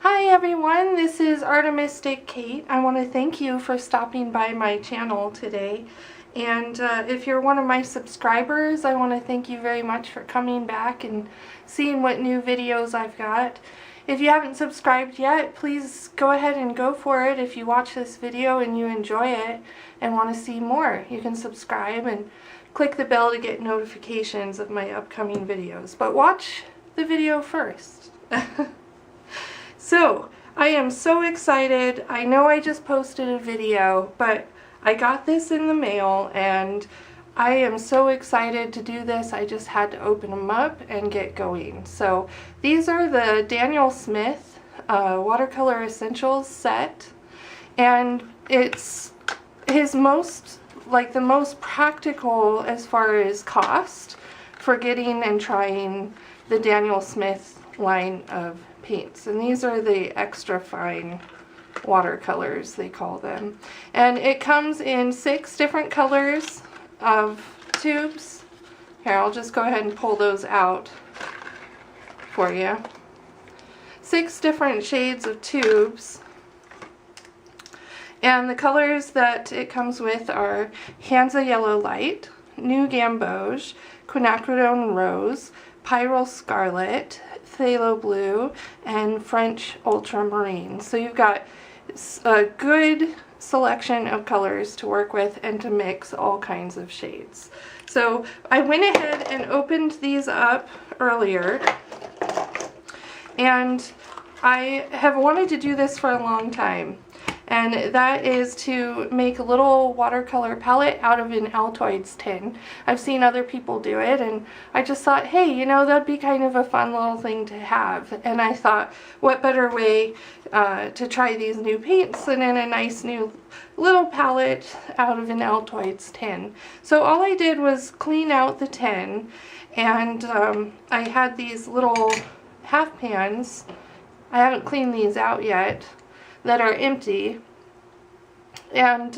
Hi everyone, this is Artemistic Kate. I want to thank you for stopping by my channel today. And if you're one of my subscribers, I want to thank you very much for coming back and seeing what new videos I've got. If you haven't subscribed yet, please go ahead and go for it. If you watch this video and you enjoy it and want to see more, you can subscribe and click the bell to get notifications of my upcoming videos. But watch the video first. So, I am so excited. I know I just posted a video, but I got this in the mail and I am so excited to do this. I just had to open them up and get going. So, these are the Daniel Smith Watercolor Essentials set, and it's his most, the most practical as far as cost for getting and trying the Daniel Smith line of paints. And these are the extra fine watercolors, they call them. And it comes in 6 different colors of tubes. Here, I'll just go ahead and pull those out for you. 6 different shades of tubes. And the colors that it comes with are Hansa Yellow Light, New Gamboge, Quinacridone Rose, Pyrrole Scarlet, Phthalo Blue, and French Ultramarine. So you've got a good selection of colors to work with and to mix all kinds of shades. So I went ahead and opened these up earlier, and I have wanted to do this for a long time. And that is to make a little watercolor palette out of an Altoids tin. I've seen other people do it, and I just thought, hey, you know, that'd be kind of a fun little thing to have. And I thought, what better way to try these new paints than in a nice new little palette out of an Altoids tin. So all I did was clean out the tin, and I had these little half pans. I haven't cleaned these out yet, that are empty, and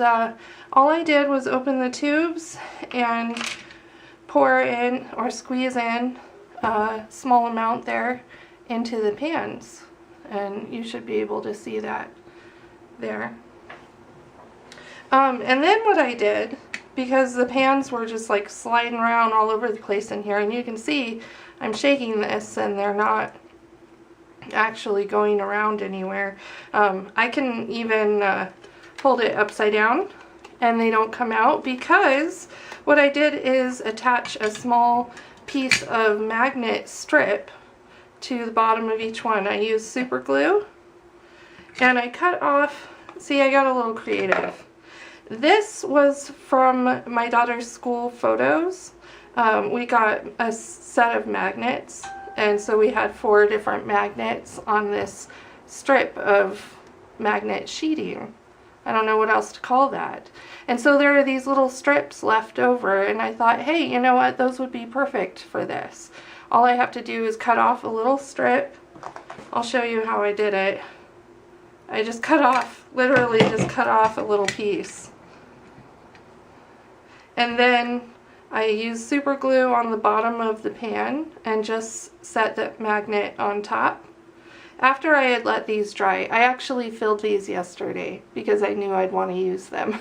all I did was open the tubes and pour in or squeeze in a small amount there into the pans, and you should be able to see that there. And then what I did, because the pans were just like sliding around all over the place in here, and you can see I'm shaking this and they're not actually going around anywhere. I can even hold it upside down and they don't come out, because what I did is attach a small piece of magnet strip to the bottom of each one. I used super glue and I cut off, see, I got a little creative. This was from my daughter's school photos. We got a set of magnets, and so we had 4 different magnets on this strip of magnet sheeting. I don't know what else to call that. And so there are these little strips left over, and I thought, hey, you know what, those would be perfect for this. All I have to do is cut off a little strip. I'll show you how I did it. I just cut off, literally just cut off a little piece. And then I used super glue on the bottom of the pan and just set the magnet on top. After I had let these dry, I actually filled these yesterday because I knew I'd want to use them.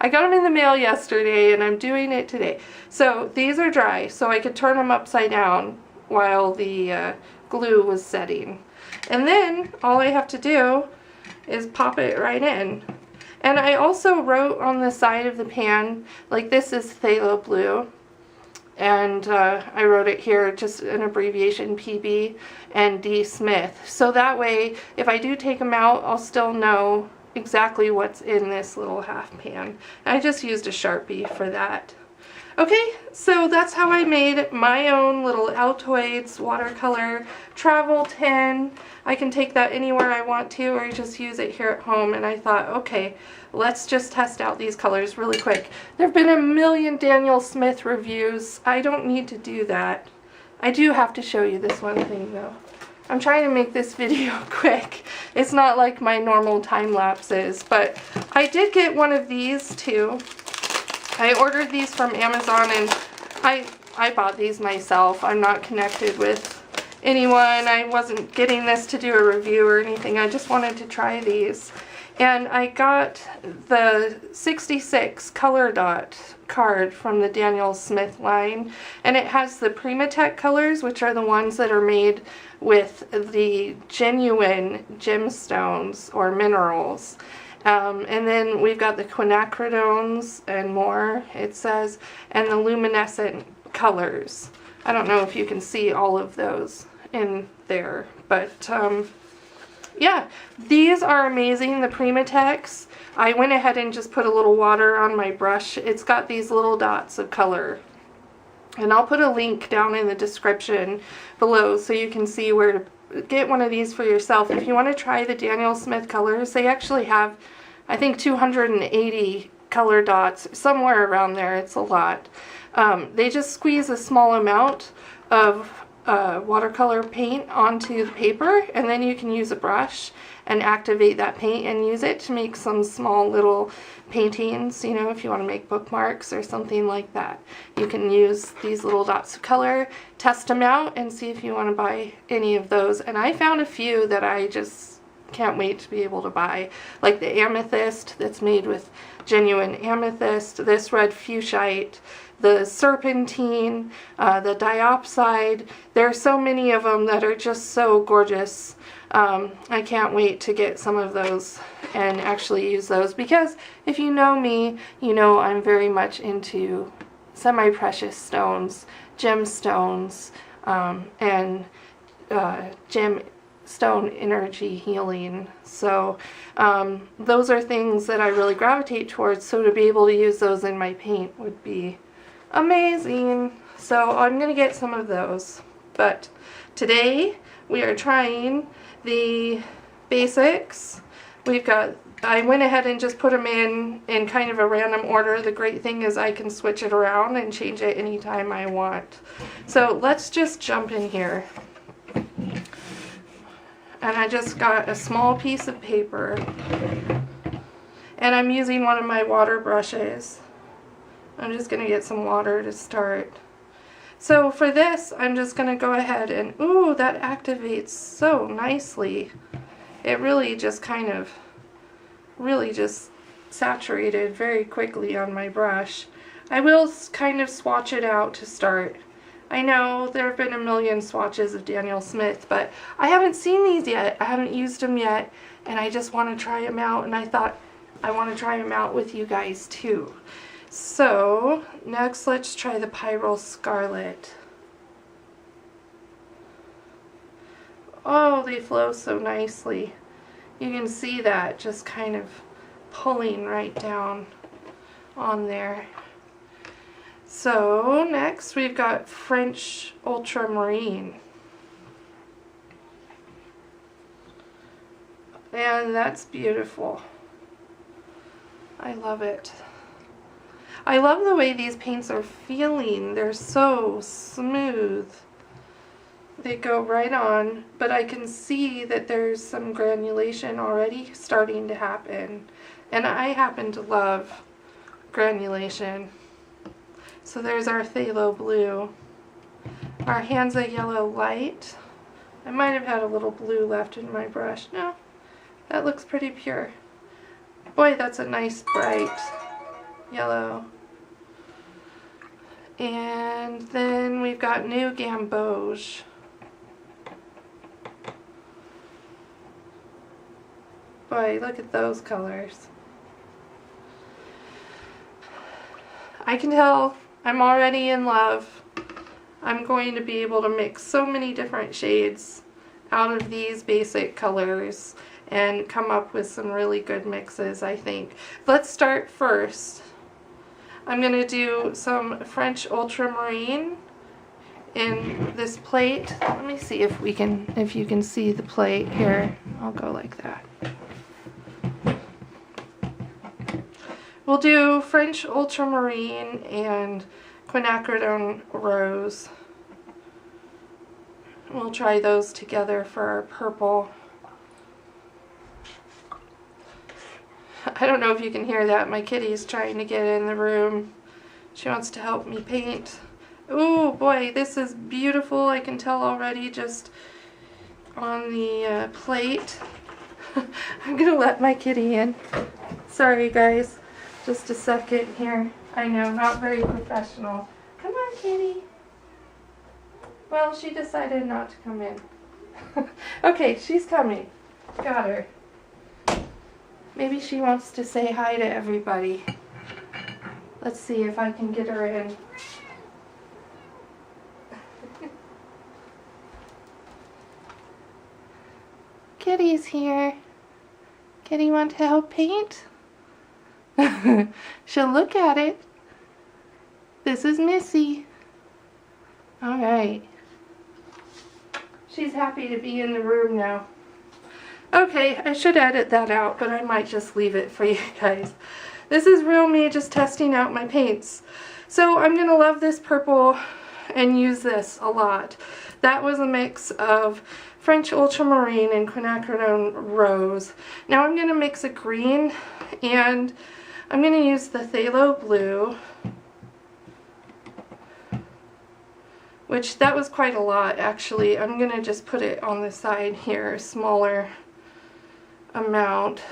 I got them in the mail yesterday and I'm doing it today. So these are dry, so I could turn them upside down while the glue was setting. And then all I have to do is pop it right in. And I also wrote on the side of the pan, like this is phthalo blue, and I wrote it here, just an abbreviation, PB and D Smith. So that way, if I do take them out, I'll still know exactly what's in this little half pan. I just used a Sharpie for that. Okay, so that's how I made my own little Altoids watercolor travel tin. I can take that anywhere I want to, or just use it here at home. And I thought, okay, let's just test out these colors really quick. There have been a million Daniel Smith reviews. I don't need to do that. I do have to show you this one thing though. I'm trying to make this video quick. It's not like my normal time lapses, but I did get one of these too. I ordered these from Amazon, and I bought these myself. I'm not connected with anyone. I wasn't getting this to do a review or anything. I just wanted to try these. And I got the 66 color dot card from the Daniel Smith line, and it has the Primatech colors, which are the ones that are made with the genuine gemstones or minerals. And then we've got the quinacridones and more, it says, and the luminescent colors. I don't know if you can see all of those in there, but yeah, these are amazing, the Primatechs. I went ahead and just put a little water on my brush. It's got these little dots of color. And I'll put a link down in the description below so you can see where to get one of these for yourself. If you want to try the Daniel Smith colors, they actually have, I think, 280 color dots, somewhere around there. It's a lot. They just squeeze a small amount of watercolor paint onto the paper, and then you can use a brush and activate that paint and use it to make some small little paintings, you know, if you want to make bookmarks or something like that. You can use these little dots of color, test them out, and see if you want to buy any of those. And I found a few that I just can't wait to be able to buy, like the amethyst that's made with genuine amethyst, this red fuchsite, the serpentine, the diopside. There are so many of them that are just so gorgeous. I can't wait to get some of those and actually use those, because if you know me, you know I'm very much into semi-precious stones, gemstones, and gemstone energy healing. So those are things that I really gravitate towards, so to be able to use those in my paint would be amazing. So I'm going to get some of those. But today we are trying the basics. I went ahead and just put them in kind of a random order. The great thing is I can switch it around and change it anytime I want. So let's just jump in here. And I just got a small piece of paper, and I'm using one of my water brushes. I'm just going to get some water to start. So for this, I'm just going to go ahead and, ooh, that activates so nicely. It really just kind of, really just saturated very quickly on my brush. I will kind of swatch it out to start. I know there have been a million swatches of Daniel Smith, but I haven't seen these yet. I haven't used them yet, and I just want to try them out, and I thought I want to try them out with you guys too. So next, let's try the Pyrrole Scarlet. Oh, they flow so nicely. You can see that just kind of pulling right down on there. So next we've got French Ultramarine. And that's beautiful. I love it. I love the way these paints are feeling. They're so smooth. They go right on, but I can see that there's some granulation already starting to happen. And I happen to love granulation. So there's our phthalo blue. Our Hansa Yellow Light. I might have had a little blue left in my brush. No, that looks pretty pure. Boy, that's a nice bright yellow. And then we've got New Gamboge. Boy, look at those colors. I can tell I'm already in love. I'm going to be able to mix so many different shades out of these basic colors and come up with some really good mixes, I think. Let's start first. I'm going to do some French Ultramarine in this plate. Let me see if you can see the plate here. I'll go like that. We'll do French Ultramarine and Quinacridone Rose. We'll try those together for our purple. I don't know if you can hear that. My kitty's trying to get in the room. She wants to help me paint. Oh boy, this is beautiful. I can tell already just on the plate. I'm gonna let my kitty in. Sorry guys, just a second here. I know, not very professional. Come on, kitty. Well, she decided not to come in. Okay, she's coming. Got her. Maybe she wants to say hi to everybody. Let's see if I can get her in. Kitty's here. Kitty want to help paint? She'll look at it. This is Missy. Alright. She's happy to be in the room now. Okay, I should edit that out, but I might just leave it for you guys. This is real me just testing out my paints. So I'm going to love this purple and use this a lot. That was a mix of French ultramarine and quinacridone rose. Now I'm going to mix a green, and I'm going to use the phthalo blue, which that was quite a lot actually. I'm going to just put it on the side here, a smaller amount.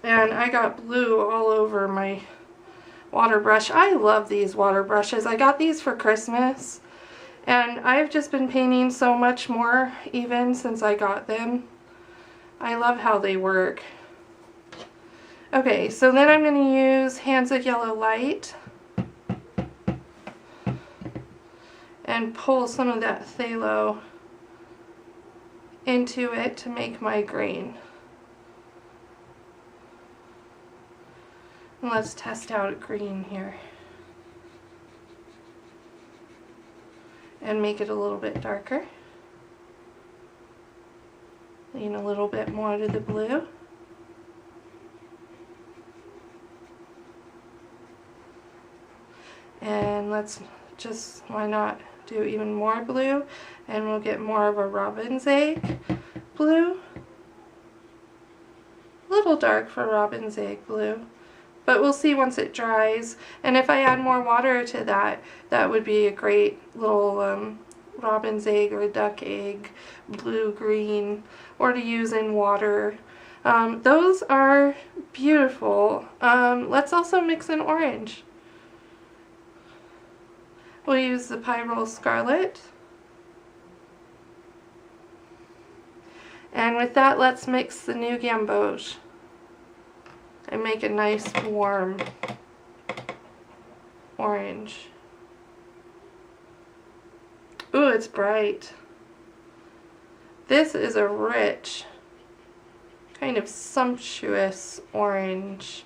And I got blue all over my water brush. I love these water brushes. I got these for Christmas, and I've just been painting so much more even since I got them. I love how they work. Okay, so then I'm going to use Hands of Yellow Light and pull some of that phthalo into it to make my green. And let's test out a green here and make it a little bit darker. Lean a little bit more to the blue. And let's just, why not do even more blue, and we'll get more of a robin's egg blue. A little dark for robin's egg blue, but we'll see once it dries. And if I add more water to that, that would be a great little robin's egg or duck egg blue-green, or to use in water. Those are beautiful. Let's also mix in orange. We'll use the Pyrrole Scarlet. And with that, let's mix the new gamboge and make a nice warm orange. Ooh, it's bright. This is a rich, kind of sumptuous orange,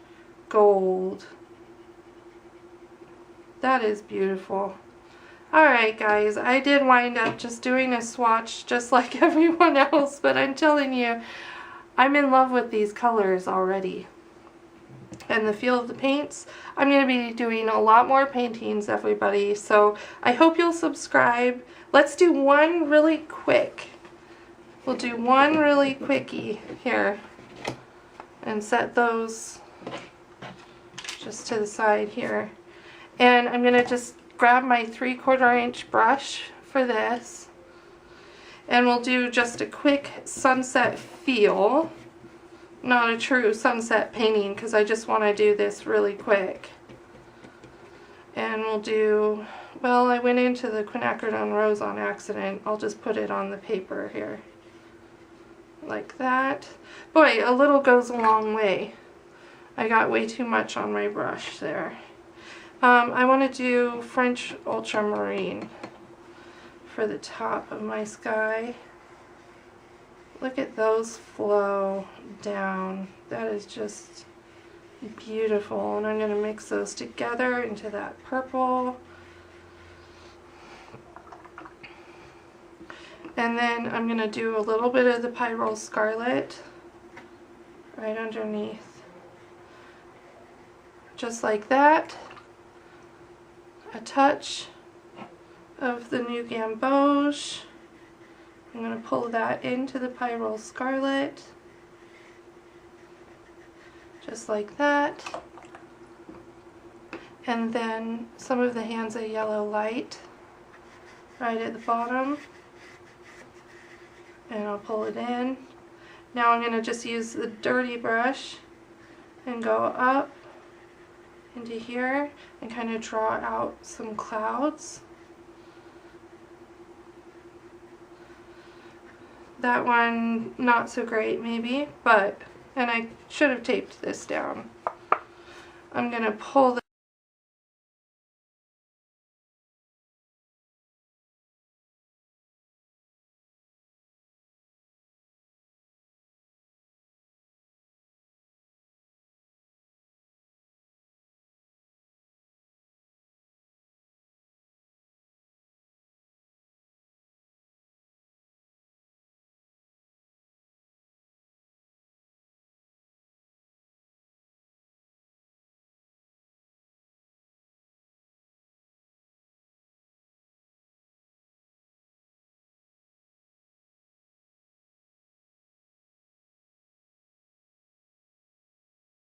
gold. That is beautiful. Alright guys, I did wind up just doing a swatch just like everyone else, but I'm telling you, I'm in love with these colors already. And the feel of the paints. I'm going to be doing a lot more paintings, everybody, so I hope you'll subscribe. Let's do one really quick. We'll do one really quickie here and set those just to the side here. And I'm going to just grab my 3/4 inch brush for this, and we'll do just a quick sunset feel. Not a true sunset painting, because I just want to do this really quick. And we'll do, well, I went into the quinacridone rose on accident. I'll just put it on the paper here. Like that. Boy, a little goes a long way. I got way too much on my brush there. I want to do French ultramarine for the top of my sky. Look at those flow down. That is just beautiful. And I'm going to mix those together into that purple. And then I'm going to do a little bit of the Pyrrole Scarlet right underneath. Just like that. A touch of the new gamboge. I'm going to pull that into the Pyrrole Scarlet. Just like that. and then some of the Hansa yellow light right at the bottom, and I'll pull it in. Now I'm going to just use the dirty brush and go up into here and kind of draw out some clouds. That one not so great maybe, but, and I should have taped this down. I'm going to pull